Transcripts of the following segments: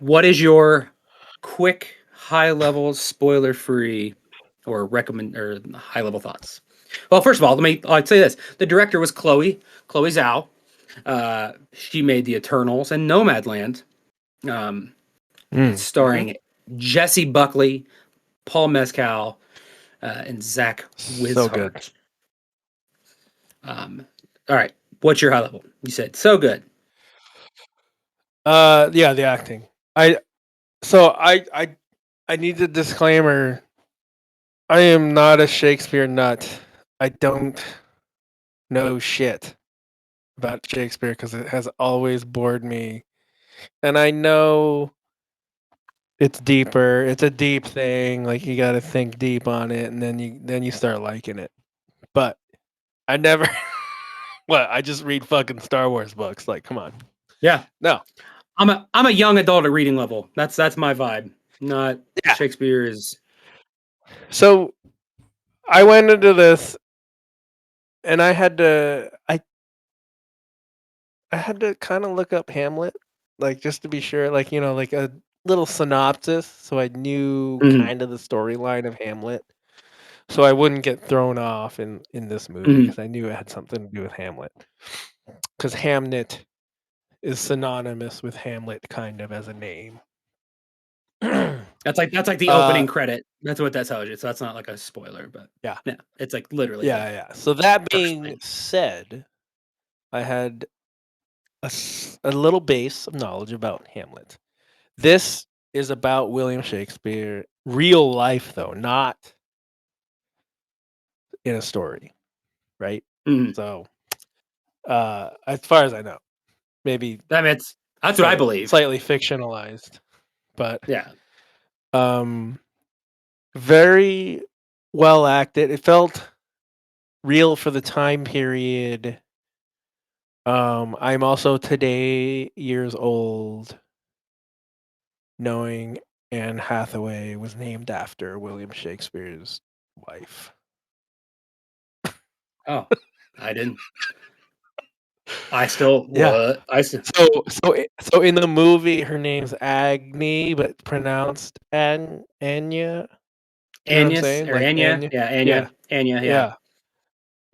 what is your quick, high-level, spoiler-free, or recommend or high-level thoughts? Well, first of all, I'd say this: the director was Chloe Zhao. She made The Eternals and Nomadland. It's Mm-hmm. starring Jesse Buckley, Paul Mescal, and Zach So good. Wishart. All right, what's your high level? You said so good. Yeah, the acting. I so I need a disclaimer. I am not a Shakespeare nut. I don't know shit about Shakespeare because it has always bored me. And I know it's deeper. It's a deep thing. Like you got to think deep on it, and then you start liking it. But I never. What? I just read fucking Star Wars books. Like, come on. Yeah, No. I'm a young adult at reading level. That's my vibe. Not Yeah. Shakespeare is. So I went into this, and I had to kind of look up Hamlet, like just to be sure, like like a little synopsis, so I knew Mhm, kind of the storyline of Hamlet, so I wouldn't get thrown off in this movie mhm. because I knew it had something to do with Hamlet. Because Hamnet is synonymous with Hamlet, kind of as a name. That's like the uh, opening credit. That's what that tells you. So that's not like a spoiler, but yeah, yeah, it's like literally the yeah. So that first being thing. said, I had a little base of knowledge about Hamlet. This is about William Shakespeare, real life though, not in a story, right? Mhm. So, as far as I know, maybe I mean, that's what I believe. slightly fictionalized, but Yeah. um, very well acted. It felt real for the time period. I'm also today years old, knowing Anne Hathaway was named after William Shakespeare's wife. Oh, I didn't. I still Yeah. what I still So in the movie, her name's Agni, but pronounced Anya. You know what I'm Agnes saying? or Like Anya. Anya. Yeah, Yeah, Anya. Yeah. yeah.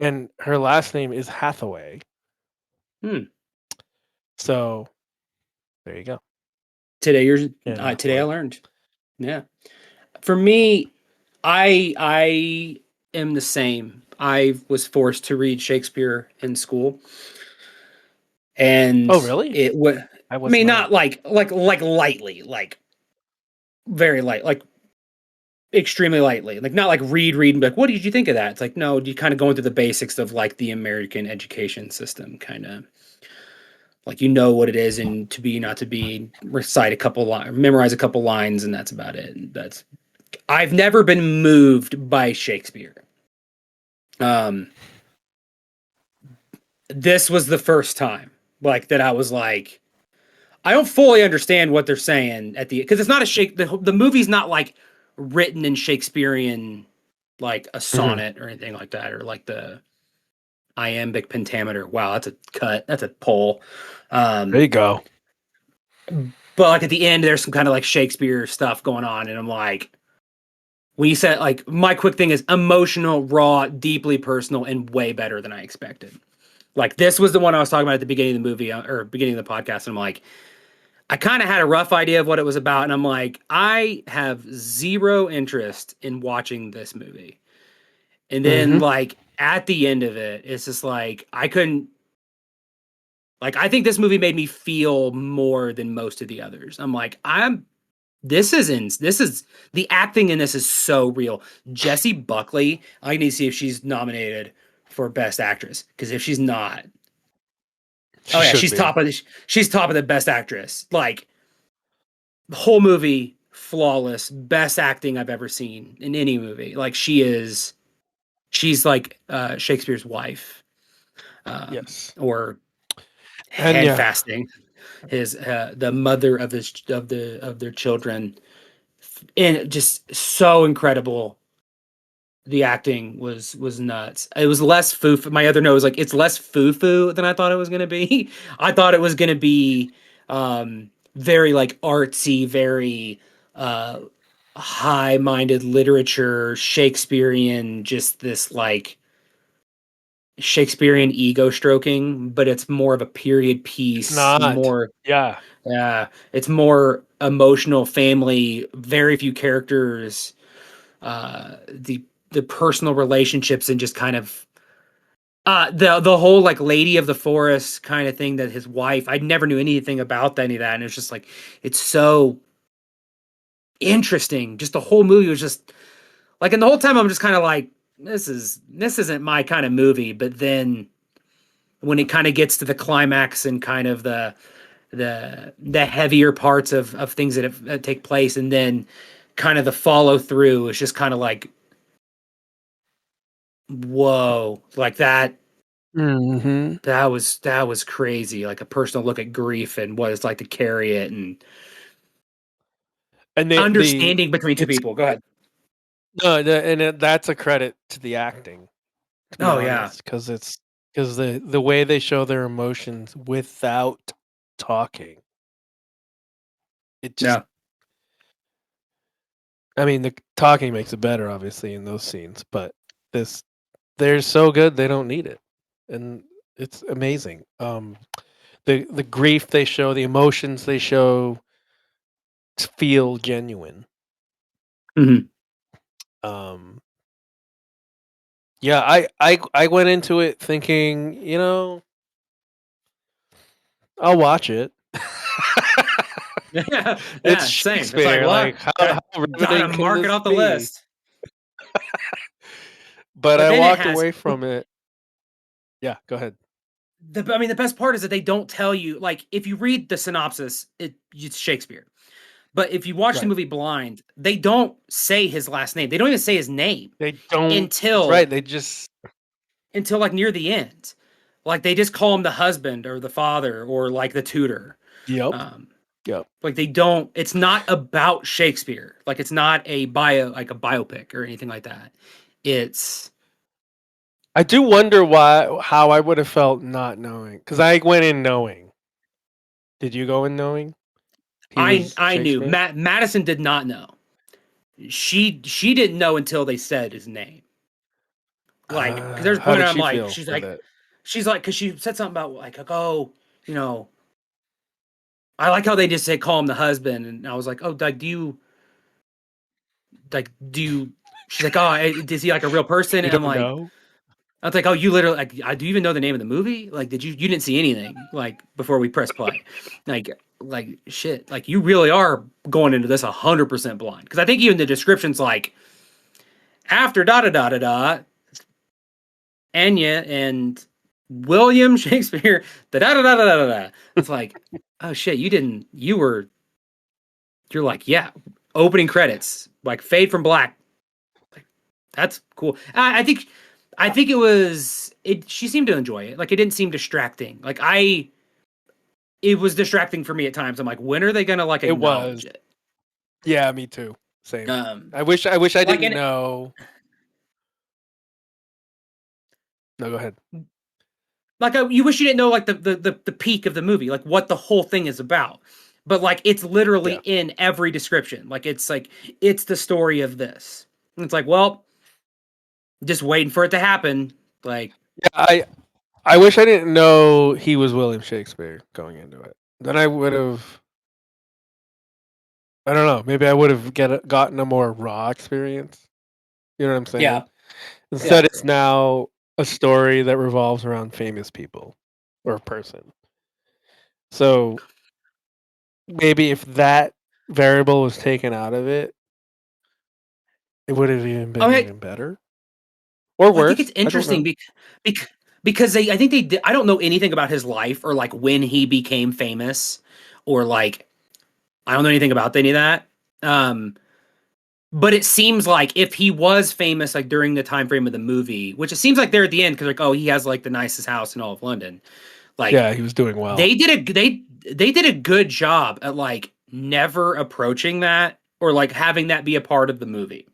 And her last name is Hathaway. Hmm. So there you go. Today you're Anne today I Hathaway. learned. Yeah. For me, I am the same. I was forced to read Shakespeare in school, and Oh, really? it would. I I was mean, not. not like lightly, like very light, like extremely lightly, like not like read and be like, what did you think of that? It's like no, you kind of go into the basics of like the American education system, kind of like what it is and to be not to be, recite a couple lines, memorize a couple lines, and that's about it. And that's I've never been moved by Shakespeare. Um, this was the first time like that I was like, I don't fully understand what they're saying at the because it's not a the movie's not like written in Shakespearean like a Mhm. sonnet or anything like that or like the iambic pentameter. Wow, that's a cut. That's a pull. There Um, you go. but like at the end, there's some kind of like Shakespeare stuff going on, and I'm like, when you said like my quick thing is emotional, raw, deeply personal, and way better than I expected. Like this was the one I was talking about at the beginning of the movie or beginning of the podcast, and I'm like, I kind of had a rough idea of what it was about, and I'm like, I have zero interest in watching this movie. And then Mhm. like at the end of it, it's just like I couldn't like I think this movie made me feel more than most of the others. I'm like, this is the acting in this is so real. Jessie Buckley, I need to see if she's nominated for Best Actress because if she's not, oh She yeah, should be. she's top of the Best Actress. Like the whole movie, flawless, best acting I've ever seen in any movie. Like she's like Shakespeare's wife, Yes. or And head yeah. fasting, his the mother of his of their children, and just so incredible. The acting was nuts. It was less foo. My other note was like it's less foo foo than I thought it was gonna be. I thought it was gonna be very like artsy, very uh high-minded literature, Shakespearean, just this like Shakespearean ego stroking, but it's more of a period It's piece, not. more Yeah. it's more emotional, family, very few characters, the personal relationships and just kind of the whole like lady of the forest kind of thing that his wife, I never knew anything about any of that, and it's just like it's so interesting. Just the whole movie was just like, and the whole time I'm just kind of like, this isn't my kind of movie. But then when it kind of gets to the climax and kind of the heavier parts of things that take place, and then kind of the follow through is just kind of like, whoa, like Hmm. that was crazy. Like a personal look at grief and what it's like to carry it, and And understanding between two it's people. Go ahead. no, that's a credit to the acting, to be Oh yeah, honest, because the way they show their emotions without talking, it just, yeah. I mean, the talking makes it better, obviously, in those scenes, but this they're so good they don't need it, and it's amazing. The grief they show, the emotions they show, feel genuine. Hmm. Um, yeah, I went into it thinking, I'll watch it. Yeah, It's yeah, same. It's like, Shakespeare. well, Like, how gotta riveting can mark it this off the be? list. But But I then it walked has away from it. Yeah, go ahead. I mean, the best part is that they don't tell you. Like, if you read the synopsis, it's Shakespeare. But if you watch the Right. movie blind, they don't say his last name. They don't even say his name They don't. until Right. They just. like near the end. Like they just call him the husband or the father or like the tutor. Yep. Um, Yep. like they don't. It's not about Shakespeare. Like it's not a biopic or anything like that. It's I do wonder how I would have felt not knowing, because I went in knowing. Did you go in knowing he was I knew Shakespeare? Madison did not know. She didn't know until they said his name. Like, because there's a How point did I'm she like, feel with it? because she said something about like, oh, you know, I like how they just say call him the husband, and I was like, oh, like, do you? She's like, oh, is he like a real person? You And I'm don't like, know. I was like, oh, you literally like, do you even know the name of the movie? Like, did you didn't see anything like before we press play? Like shit, like you really are going into this 100% blind, because I think even the description's like after da da da da da Anya and William Shakespeare, da da da da da da da. It's like, oh shit, you're like, yeah, opening credits, like fade from black. Like, that's cool. I think she seemed to enjoy it. Like, it didn't seem distracting. It was distracting for me at times. I'm like, when are they gonna like It was. acknowledge it? Yeah, me too. Same. Um, I wish I like, didn't and know. No, go ahead. you wish you didn't know like the peak of the movie, like what the whole thing is about. But like it's literally Yeah. in every description. Like it's the story of this. And it's like, well, just waiting for it to happen. Like, Yeah, I wish I didn't know he was William Shakespeare going into it. Then I would have. I don't know. Maybe I would have gotten a more raw experience. You know what I'm saying? yeah, yeah. Instead, it's now a story that revolves around famous people or a person. So maybe if that variable was taken out of it, it would have even been Okay. even better or Well, I think it's worse. I don't interesting know. because I think they did, I don't know anything about his life or like when he became famous or like I don't know anything about any of that. Um, But it seems like if he was famous like during the time frame of the movie, which it seems like they're at the end because like, oh, he has like the nicest house in all of London. Like Yeah, he was doing well. they did a good job at like never approaching that or like having that be a part of the movie.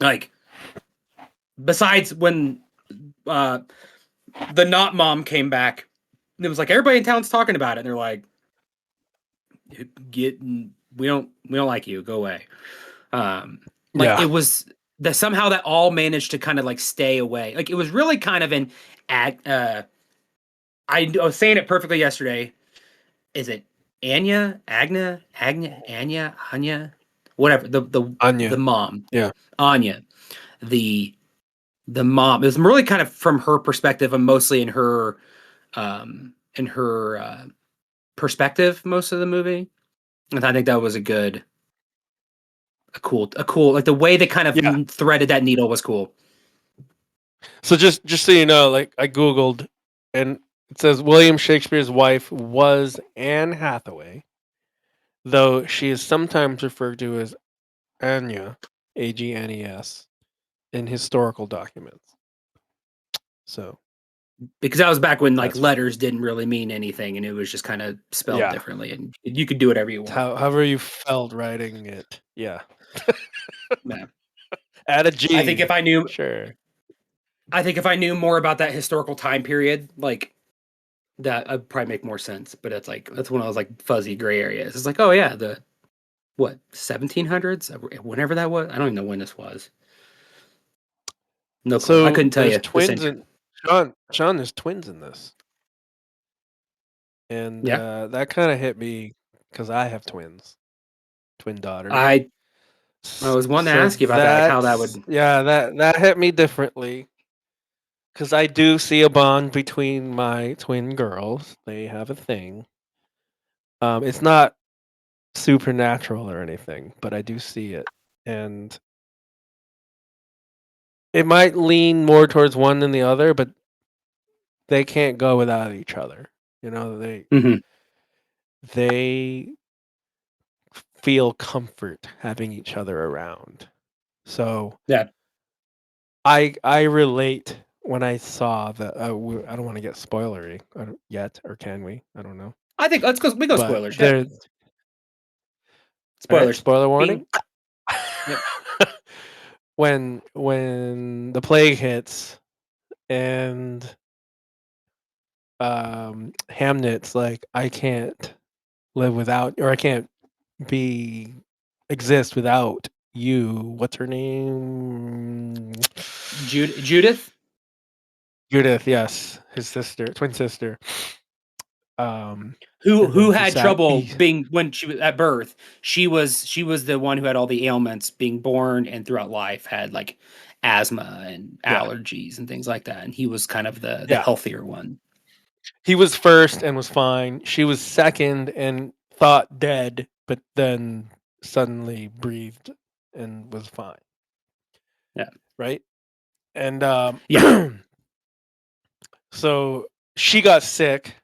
Like besides when uh the not mom came back, it was like everybody in town's talking about it, and they're like, get we don't like you, go away. Like it Yeah. was that somehow that all managed to kind of like stay away. Like it was really kind of an act. I was saying it perfectly yesterday. Is it Anya, whatever, the Anya. mom, Yeah. Anya, the mom. It was really kind of from her perspective, and mostly in her perspective most of the movie. And I think that was a cool, like the way they kind Yeah. of threaded that needle was cool. So just so you know, like I googled, and it says William Shakespeare's wife was Anne Hathaway, though she is sometimes referred to as Anya, Agnes, in historical documents. So Because that was back when like that's letters didn't really mean anything, and it was just kind of spelled yeah. differently, and you could do whatever you want. However you felt writing it, yeah. Yeah. Add a I think G, if I knew, sure. I think if I knew more about that historical time period, like that, I'd probably make more sense. But it's like that's one of those like fuzzy gray areas. It's like, oh yeah, the what 1700s, whenever that was. I don't even know when this was. No clue. I So couldn't tell there's you the twins century. in Sean. There's twins in this, and Yeah, that kind of hit me because I have twin daughters. I was wanting to So ask you about that, like how that would. that hit me differently because I do see a bond between my twin girls. They have a thing. It's not supernatural or anything, but I do see it, and it might lean more towards one than the other, but they can't go without each other. You know, Mhm. they feel comfort having each other around. So Yeah. I relate when I saw the. I don't want to get spoilery yet, or can we? I don't know. I think let's go. We go But spoilers. Yeah, there, all right. spoilers. Spoiler warning. Bing. Yep. When the plague hits and Hamnet's like, I can't live without, or I can't be exist without you. What's her name? Judith, Judith, yes, his sister, twin sister. And who then he had sat. trouble being when she was at birth. She was the one who had all the ailments being born and throughout life had like asthma and Yeah, allergies and things like that. And he was kind of the yeah. healthier one. He was first and was fine. She was second and thought dead, but then suddenly breathed and was fine. Yeah. Right? And Yeah. so she got sick,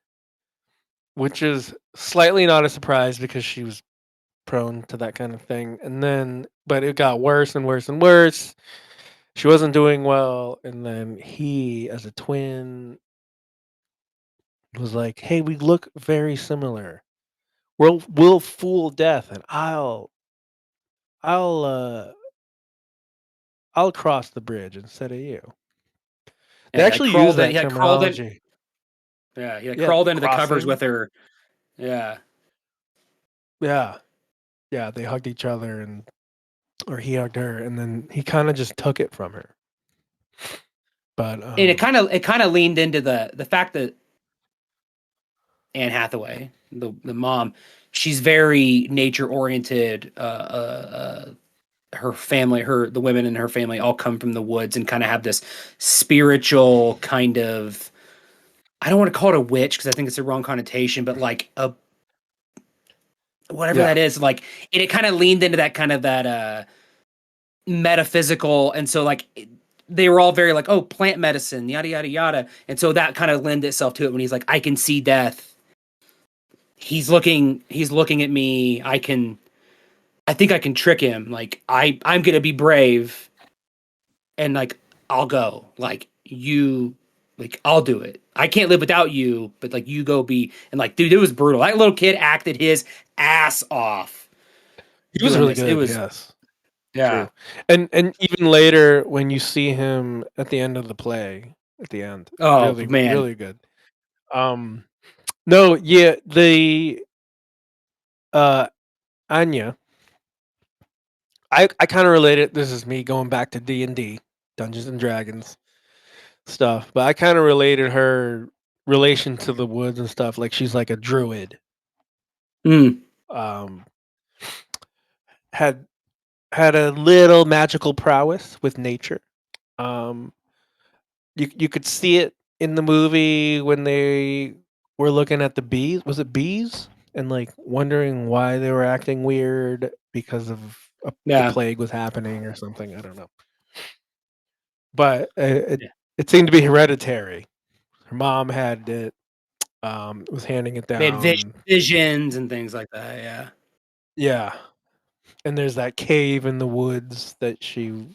which is slightly not a surprise because she was prone to that kind of thing. And then, but it got worse and worse and worse. She wasn't doing well. And then he, as a twin, was like, "Hey, we look very similar. We'll fool death, and I'll uh, I'll cross the bridge instead of you." They Yeah, he like actually use crawled in. that He like crawled in. terminology. Yeah, he like Yeah, crawled into the covers crossing. with her. Yeah. Yeah, yeah. They hugged each other, and or he hugged her, and then he kind of just took it from her. But And it kind of leaned into the fact that Anne Hathaway, the mom, she's very nature oriented. Her family, the women in her family, all come from the woods and kind of have this spiritual kind of. I don't want to call it a witch because I think it's the wrong connotation, but like a whatever yeah, that is, like it kind of leaned into that kind of that metaphysical, and so like they were all very like, oh, plant medicine, yada yada yada, and so that kind of lend itself to it when he's like, I can see death. He's looking at me. I think I can trick him. Like I'm gonna be brave and like I'll go. Like you like I'll do it. I can't live without you, but like you go be and like dude, it was brutal. That little kid acted his ass off he was doing really this. It good. was Yes, yeah. true. And even later when you see him at the end of the play, at the end, Oh really man. really good. Um, no, yeah, the Anya, I kind of related. This is me going back to D&D, Dungeons and Dragons stuff, but I kind of related her relation to the woods and stuff. Like she's like a druid. Mm, Um, had had a little magical prowess with nature. Um, you could see it in the movie when they were looking at the bees. Was it bees? And like wondering why they were acting weird because of the yeah. plague was happening or something. I don't know, but Yeah. it seemed to be hereditary. Her mom had it. Was handing it They had down. visions and things like that. Yeah. Yeah, and there's that cave in the woods that she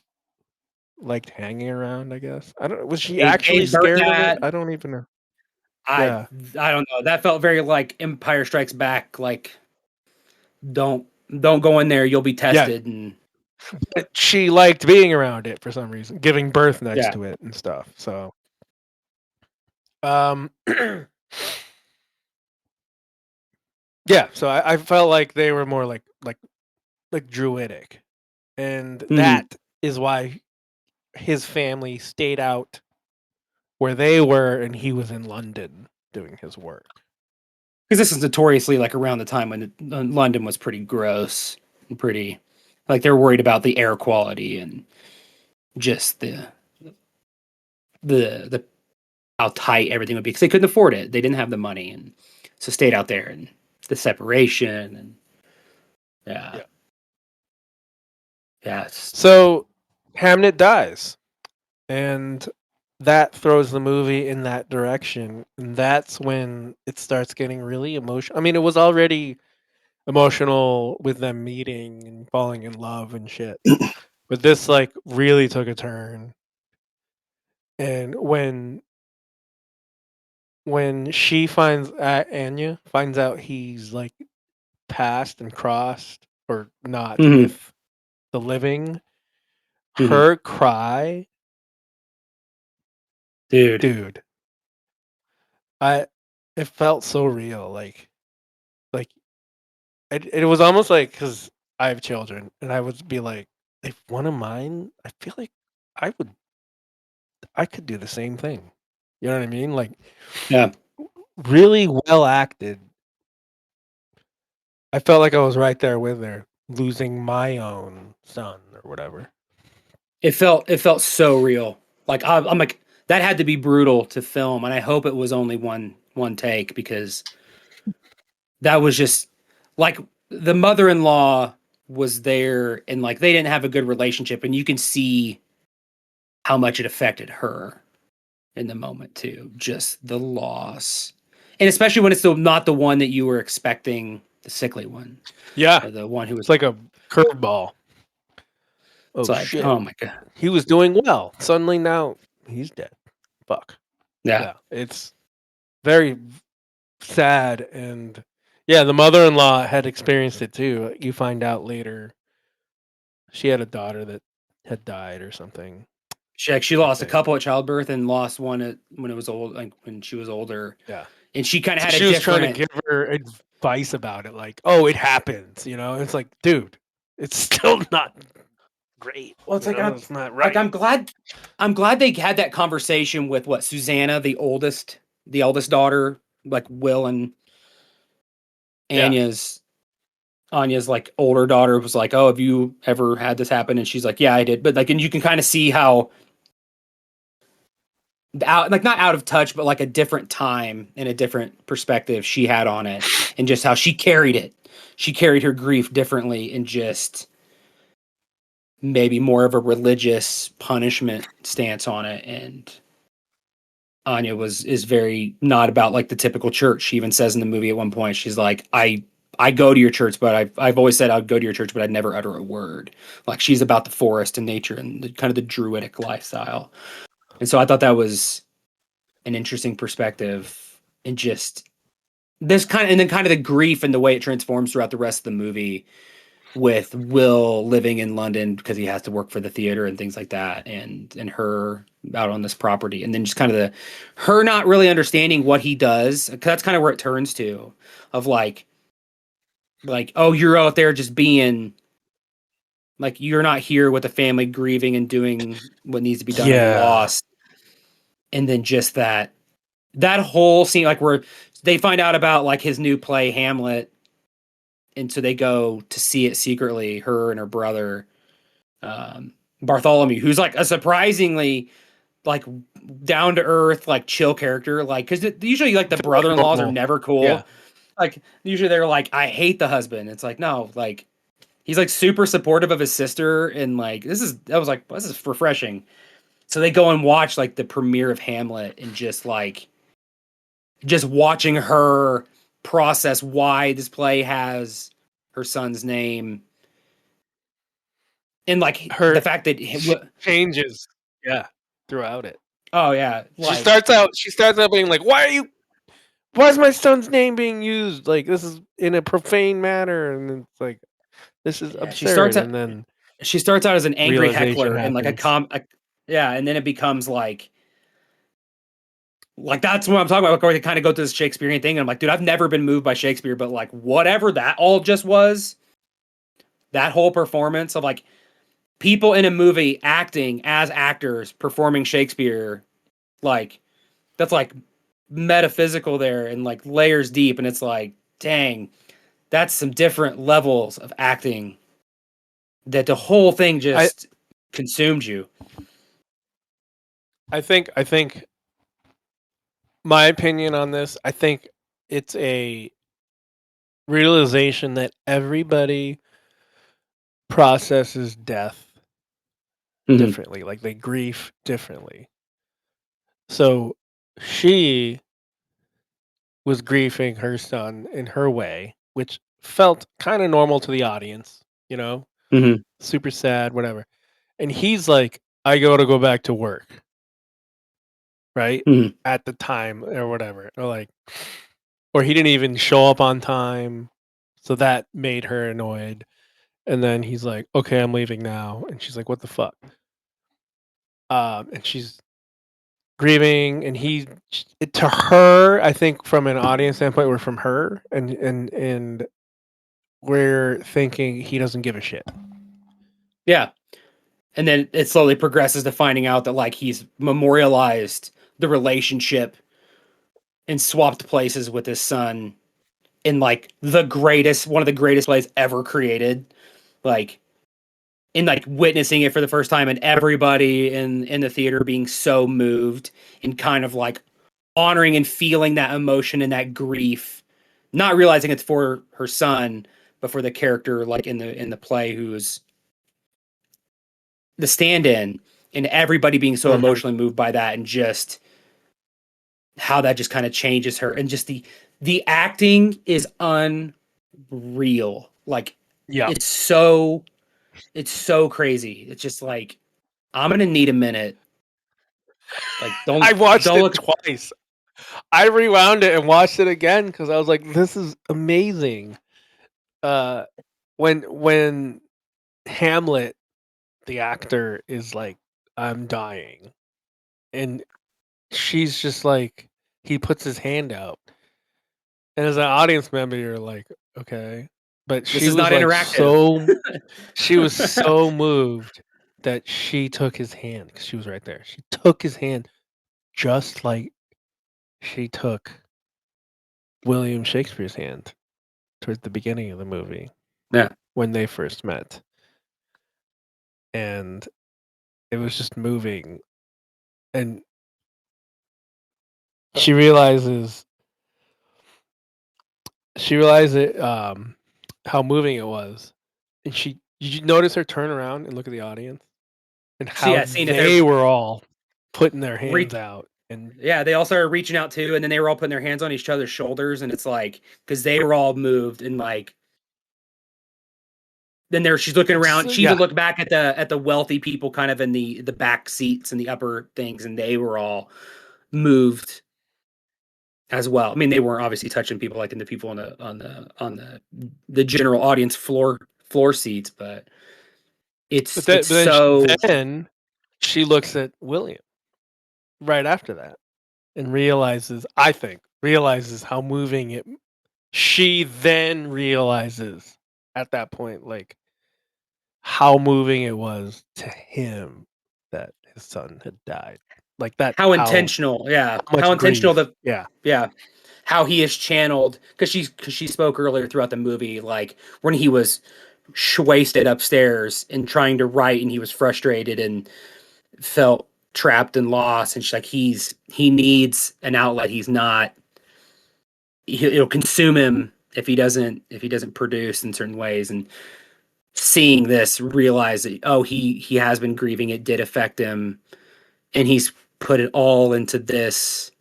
liked hanging around. I guess I don't. Was she actually Gave birth scared of it? at. I don't even know. I Yeah, I don't know. That felt very like Empire Strikes Back. Like don't don't go in there. You'll be yeah. tested. And But she liked being around it for some reason, giving birth next yeah. to it and stuff. So, um, yeah. So I felt like they were more like druidic, and Hmm. that is why his family stayed out where they were, and he was in London doing his work. Because this is notoriously like around the time when London was pretty gross and pretty like they're worried about the air quality and just the how tight everything would be because they couldn't afford it. They didn't have the money and so stayed out there and the separation and yeah, Yeah. yeah. It's, So Hamnet dies, and that throws the movie in that direction, and that's when it starts getting really emotional. I mean, it was already emotional with them meeting and falling in love and shit, but this like really took a turn. And when she finds Anya finds out he's like passed and crossed or not mm-hmm, with the living, mm-hmm. her cry, Dude, dude, I it felt so real. Like it was almost like because I have children, and I would be like, if one of mine, I feel like I would, I could do the same thing. You know what I mean? Like yeah. really well acted. I felt like I was right there with her, losing my own son or whatever. It felt so real. Like I'm like that had to be brutal to film, and I hope it was only one take because that was just like the mother-in-law was there and like they didn't have a good relationship and you can see how much it affected her in the moment too, just the loss, and especially when it's still not the one that you were expecting, the sickly one, Yeah, or the one who it's was like a curveball. it's Oh like shit, oh my god. he was doing well. Suddenly now he's dead. Fuck. Yeah, Yeah, it's very sad, and yeah, the mother-in-law had experienced it too. You find out later she had a daughter that had died or something, she I lost a think. couple at childbirth and lost one when it was old, like when she was older, Yeah. and she kind of So had a she was trying to different. give her advice about it, like, "Oh, it happens," you know? It's like, dude, it's still not great, Well, it's you like know? It's not like right. I'm glad they had that conversation with what Susanna, the eldest daughter, like Will and Yeah. Anya's like older daughter was like, "Oh, have you ever had this happen?" And she's like, "Yeah, I did." But like, and you can kind of see how out, like not out of touch, but like a different time and a different perspective she had on it, and just how she carried it. She carried her grief differently, and just maybe more of a religious punishment stance on it. And Anya is very not about like the typical church. She even says in the movie at one point, she's like, I go to your church, but I've always said I'd go to your church, but I'd never utter a word. Like she's about the forest and nature and the kind of the druidic lifestyle. And so I thought that was an interesting perspective, and just this kind of, and then kind of the grief and the way it transforms throughout the rest of the movie with Will living in London because he has to work for the theater and things like that, and her out on this property, and then just kind of the her not really understanding what he does. 'Cause that's kind of where it turns to, of like Like, oh, you're out there just being like you're not here with the family grieving and doing what needs to be done in the Yeah. loss. And then just that whole scene, like where they find out about like his new play Hamlet, and so they go to see it secretly, her and her brother, Bartholomew, who's like a surprisingly like down to earth, like chill character, like because usually like the Very brother-in-laws are normal. never Yeah. cool. Like usually they're like, I hate the husband. It's like no, like he's like super supportive of his sister, and like this is refreshing. So they go and watch like the premiere of Hamlet, and just watching her process why this play has her son's name, and like the Her fact that she changes. Yeah. Throughout it. oh yeah, She like starts out being like, why is my son's name being used? Like this is in a profane manner, and it's like this is yeah, absurd. And then she starts out as an angry realization heckler and like happens. yeah, and then it becomes like that's what I'm talking about. Where they kind of go through this Shakespearean thing, and I'm like, dude, I've never been moved by Shakespeare, but like whatever that all just was, that whole performance of like people in a movie acting as actors performing Shakespeare, like that's like metaphysical there and like layers deep, and it's like, dang, that's some different levels of acting that the whole thing I just consumed you. I think my opinion on this, I think it's a realization that everybody processes death Mm-hmm. differently, like they grieve differently. So she was grieving her son in her way, which felt kind of normal to the audience, you know, Mm-hmm. super sad, whatever. And he's like, I got to go back to work, right? Mm-hmm. At the time or whatever. Or like, or he didn't even show up on time. So that made her annoyed. And then he's like, okay, I'm leaving now. And she's like, what the fuck? And she's grieving. And to her, I think from an audience standpoint, we're from her. And we're thinking he doesn't give a shit. Yeah, and then it slowly progresses to finding out that like he's memorialized the relationship and swapped places with his son in like one of the greatest plays ever created, like in like witnessing it for the first time, and everybody in the theater being so moved and kind of like honoring and feeling that emotion and that grief, not realizing it's for her son but for the character like in the play who's the stand-in, and everybody being so Mm-hmm. emotionally moved by that, and just how that just kind of changes her, and just the acting is unreal. Like Yeah. it's so it's so crazy. It's just like I'm gonna need a minute. Like I watched don't it look. twice. I rewound it and watched it again because I was like, "This is amazing." Uh, when Hamlet, the actor, is like, "I'm dying," and she's just like, he puts his hand out, and as an audience member, you're like, "Okay," but This is not interactive. she was so moved that she took his hand because she was right there. She took his hand just like she took William Shakespeare's hand towards the beginning of the movie Yeah. when they first met. And it was just moving. And she realizes she realized it how moving it was. And she did you notice her turn around and look at the audience and So how yeah, seeing it there. they were all putting their Re- hands out and yeah, they all started reaching out too, and then they were all putting their hands on each other's shoulders, and it's like because they were all moved, and like then there she's looking it's around. She even yeah. looked back at the wealthy people kind of in the back seats and the upper things, and they were all moved as well. I mean, they weren't obviously touching people like in the people on the general audience floor seats, but But it's so then she looks at William right after that and realizes, I think, realizes how moving she then realizes at that point, like, how moving it was to him that his son had died. Like that, How intentional, yeah. how How much intentional grief. Yeah. yeah. How he is channeled because she spoke earlier throughout the movie, like when he was wasted upstairs and trying to write, and he was frustrated and felt trapped and lost, and she's like he needs an outlet. He's not it'll consume him if he doesn't produce in certain ways, and seeing this realize that oh he has been grieving, it did affect him, and he's put it all into this,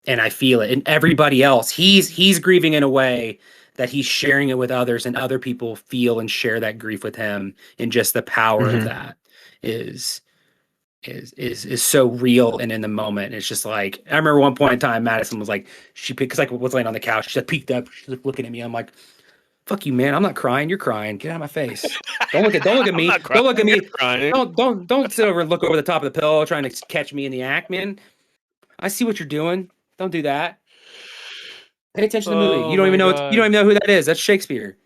and I feel it. And everybody else, he's grieving in a way that he's sharing it with others, and other people feel and share that grief with him. And just the power of Mm-hmm. that is is so real and in the moment. It's just like I remember one point in time, Madison was like she because like was laying on the couch, she like peeked up, she's like looking at me. I'm like, "Fuck you, man! I'm not crying. You're crying. Get out of my face. Don't look at I'm me. not crying. Don't look at You're me. crying. Don't sit over and look over the top of the pillow trying to catch me in the act, man. I see what you're doing. Don't do that. Pay attention to the movie. Oh my You don't god. even know who that is. That's Shakespeare."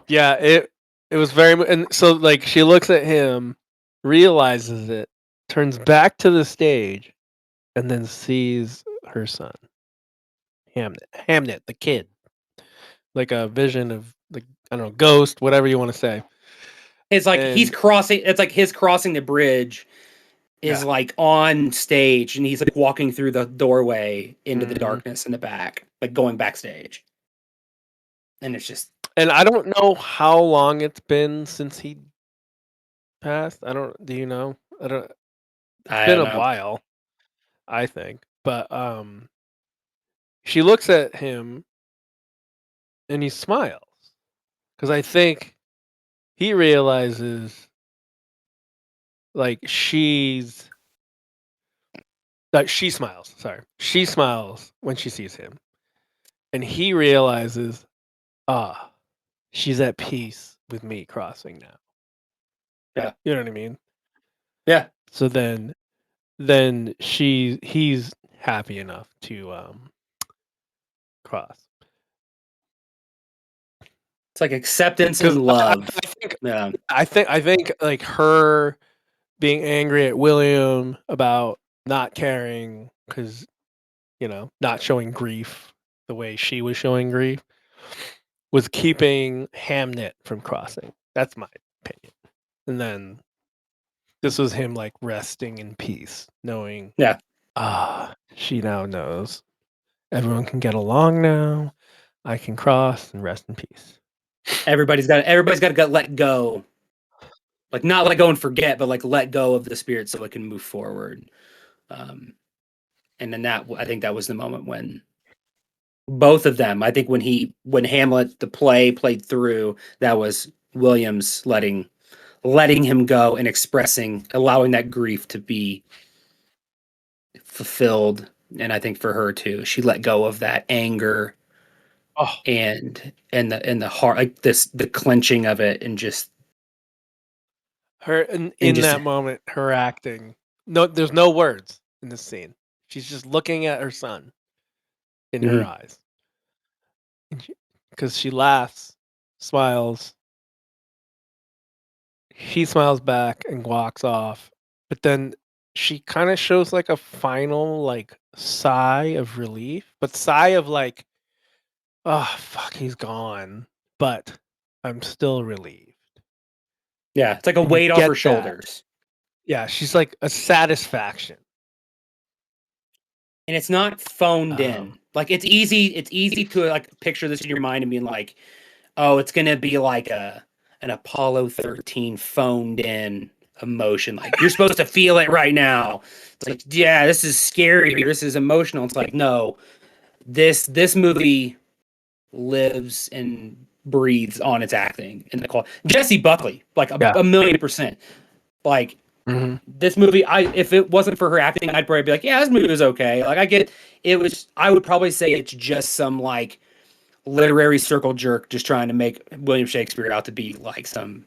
Yeah, it was very and so like she looks at him, realizes it, turns back to the stage, and then sees her son, Hamnet, the kid, like a vision of like I don't know, ghost, whatever you want to say. It's like he's And crossing. It's like his crossing the bridge is yeah, like on stage, and he's like walking through the doorway into the hmm darkness in the back, like going backstage. And it's just and I don't know how long it's been since he passed. I don't. Do you know? I don't. It's I been don't a know. while, I think. But she looks at him and he smiles because I think he realizes like she smiles. Sorry, she smiles when she sees him, and he realizes, ah, she's at peace with me crossing now. Yeah. You know what I mean? Yeah. So then he's happy enough to cross It's like acceptance because and love. Yeah. I think like her being angry at William about not caring because not showing grief the way she was showing grief was keeping Hamnet from crossing. That's my opinion. And then this was him like resting in peace, knowing Yeah. she now knows everyone can get along now. I can cross and rest in peace. Everybody's got to let go. Like not let go and forget, but like let go of the spirit so it can move forward. Um, and then that I think that was the moment when both of them. I think when Hamlet the play played through, that was Williams letting him go and allowing that grief to be fulfilled. And I think for her too, she let go of that anger Oh, and the heart, like the clenching of it, and just her and in just that moment, her acting. No, there's no words in this scene. She's just looking at her son in her mhm. eyes because she laughs, smiles. He smiles back and walks off, but then she kind of shows like a final like sigh of relief, but sigh of like, oh fuck, he's gone, but I'm still relieved. Yeah, it's like a And you weight off her get that. shoulders. Yeah, she's like a satisfaction. And it's not phoned Um, in. Like it's easy to like picture this in your mind and being like, oh, it's gonna be like an Apollo 13 phoned in emotion. Like you're supposed to feel it right now. It's like, yeah, this is scary. This is emotional. It's like, no, this movie lives and breathes on its acting and the quality. Jesse Buckley, like yeah. a million percent. Like hmm this movie, I if it wasn't for her acting, I'd probably be like, yeah, this movie was okay. Like I get it was. I would probably say it's just some like literary circle jerk just trying to make William Shakespeare out to be like some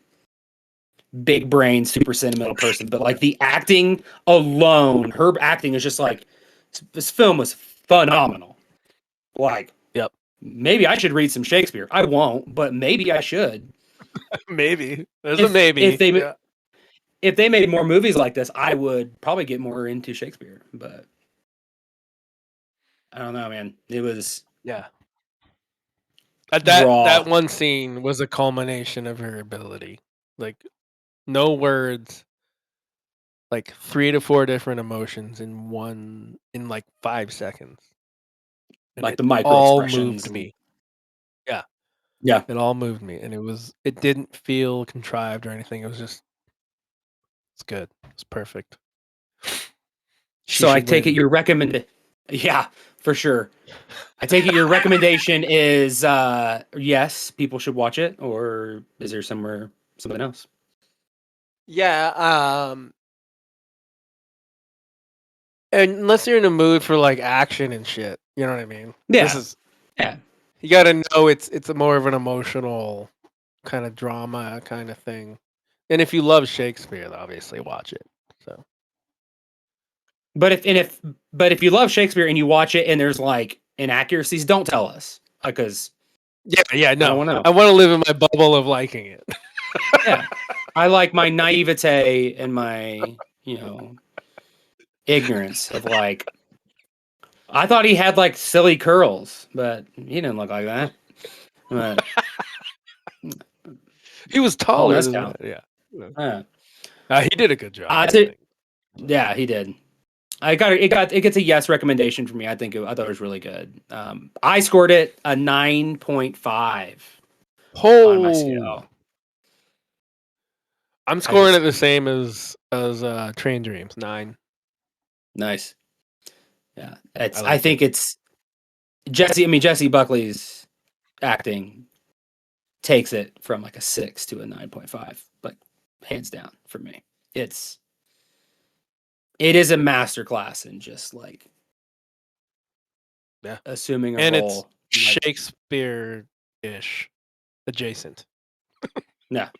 big brain, super sentimental person, but like the acting alone, her acting is just like this film was phenomenal. Like, Yep. maybe I should read some Shakespeare. I won't, but maybe I should. Maybe there's a maybe. If they made more movies like this, I would probably get more into Shakespeare. But I don't know, man. It was that one scene was a culmination of her ability. Like, no words, like 3 to 4 different emotions in like 5 seconds. And like it the micro all expressions. moved me. Yeah. Yeah. It all moved me. And it didn't feel contrived or anything. It was just, it's good. It's perfect. So I take it your recommendation. Yeah, for sure. I take it your recommendation is yes, people should watch it, or is there something else? Yeah, unless you're in a mood for like action and shit, you know what I mean? Yeah. You got to know it's a more of an emotional kind of drama kind of thing. And if you love Shakespeare, obviously watch it. So, but if you love Shakespeare and you watch it and there's like inaccuracies, don't tell us because no, I don't want to know. I want to live in my bubble of liking it. Yeah, I like my naivete and my ignorance of like. I thought he had like silly curls, but he didn't look like that. But he was taller than that. Yeah. He did a good job. Yeah, he did. It gets a yes recommendation from me. I thought it was really good. I scored it a 9.5 on my scale. I'm scoring it the same as Train Dreams, 9. Nice. Yeah, I think it's Jesse Buckley's acting takes it from like a 6 to a 9.5, like hands down for me. It is a masterclass in just like assuming a role. It's Shakespeare-ish adjacent. Yeah.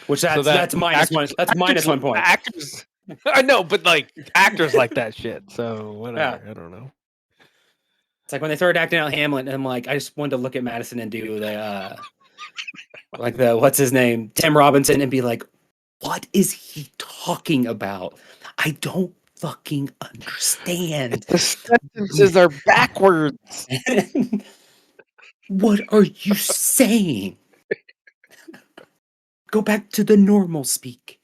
Which that's minus one. That's minus 1 point. Actors, I know, but like actors like that shit. So whatever. Yeah. I don't know. It's like when they started acting out Hamlet, and I'm like, I just wanted to look at Madison and do the what's his name, Tim Robinson, and be like, what is he talking about? I don't fucking understand. The sentences are backwards. What are you saying? Go back to the normal speak.